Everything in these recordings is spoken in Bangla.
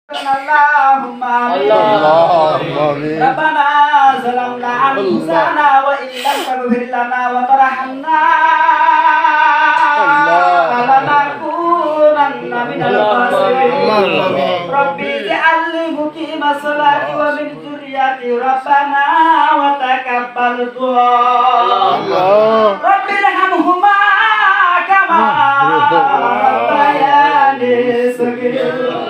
اللهم آمين ربنا ظلمنا أنفسنا وإن لم تغفر لنا وترحمنا لنكونن من الخاسرين رب اجعلني مقيم الصلاة ومن ذريتي ربنا وتقبل دعاء رب ارحمهما كما ربياني صغيرا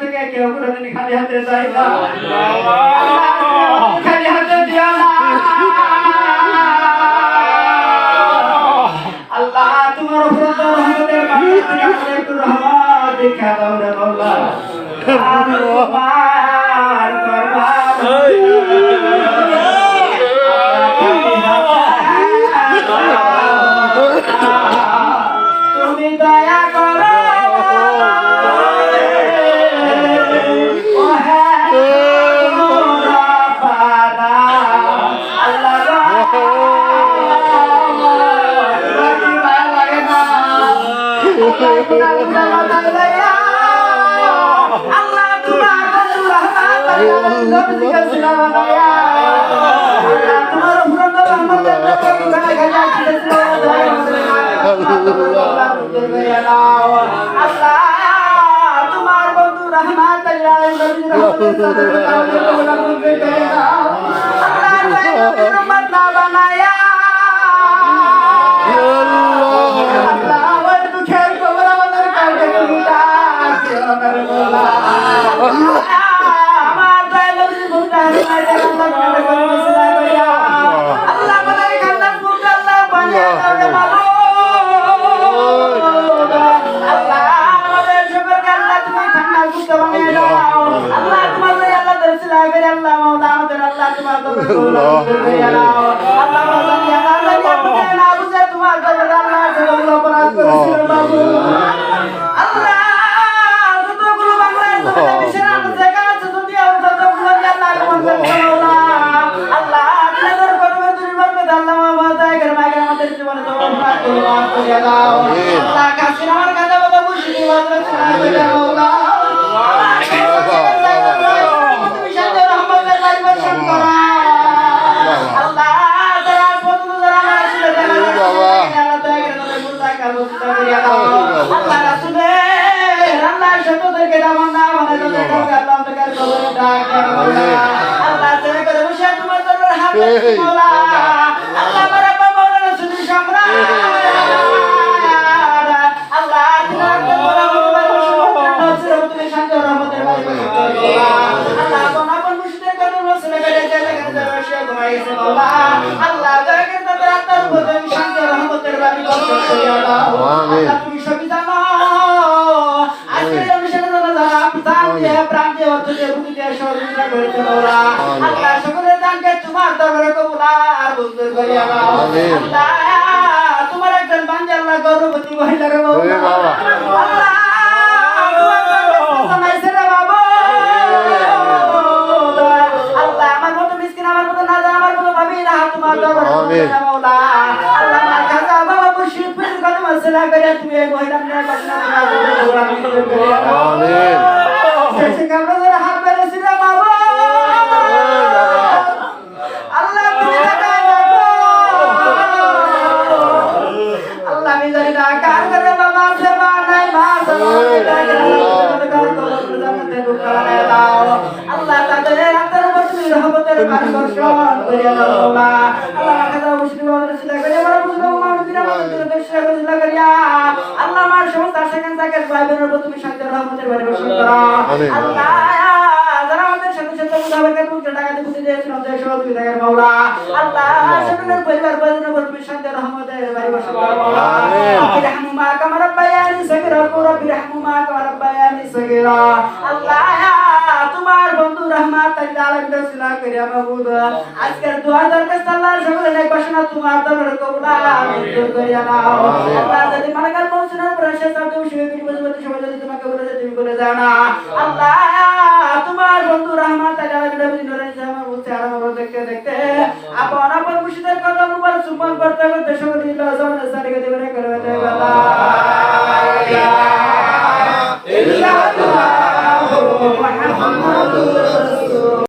থেকে কেউ কোনদিন খালি হাতে যায় না খালি হাতে দিও না আল্লাহ তোমার উপর রহমতের বান্দাকে একটু রহমত দেখা দাও রে আল্লাহ আমার দরবার তুমি দয়া করো Allah তোমার রহমত তোমার রহমতের তোমার বন্ধু রহমত রহমত না বানায়া তোমার একজন বান্দা আল্লাহ গর্ভবতী মহিলা রে বাবা আল্লাহ আল্লাহ আমার মতো মিসকিন আমার মতো না আমার মতো ভাবি না তোমার দরবারে মাওলা আল্লাহ আমার কাজা বাবা মুশরিক পীর কত মসলা করে তুমি এই মহিলা নিয়ে বাসনা আমিন শেষ কামরা ধরে হাত বেরেছি রে বাবা আল্লাহ তুমি আল্লাহ আমি জানি না কার করে বাবা সেবা নাই মা আল্লাহ তাদের হাতের বসে রহমতের বর্ষণ করিয়া দাও আল্লাহ আল্লাহ কাজা মুসলিম ওয়াসিলা করিয়া বড় মুসলিম মাউদ্দিন আমাদের দেশে ওয়াসিলা করিয়া আল্লাহ আমার সমস্ত আশাকান জাকের ভাইদের উপর তুমি শান্তির রহমতের বাড়ি বর্ষণ করো আল্লাহ যারা আমাদের সাথে সাথে মুদাবারকাত মুক্ত টাকাতে খুশি দিয়েছেন ওদের সহযোগিতা করেন মাওলা আল্লাহ সকলের পরিবার পরিজনের উপর তুমি শান্তির রহমতের বাড়ি বর্ষণ করো মাওলা বিরহমুমা কামা রাব্বায়ানি সগীরা রব্বি রহমুমা কামা রাব্বায়ানি সগীরা আল্লাহ তোমার বন্ধু রহমত আলামিন রসুলা করিয়া মাহবুব আজকের দোয়া দরখাস্ত আল্লাহর সকলে নেক বাসনা তোমার দরবারে কবুল মঞ্জুর করিয়া নাও আল্লাহ যদি মালাকাল মৌসুমের উপর এসে সাথে উশিয়ে বিল বজবতি সবাই যদি তোমাকে বলে তুমি বলে যাও না আল্লাহ তোমার বন্ধু রহমত আলামিন নবী জামা বলতে আরো দেখতে দেখতে আপন আপন মুর্শিদের কদম উপর চুম্বন করতে করতে সকলে দিল জামানে সারিকে দেবে করে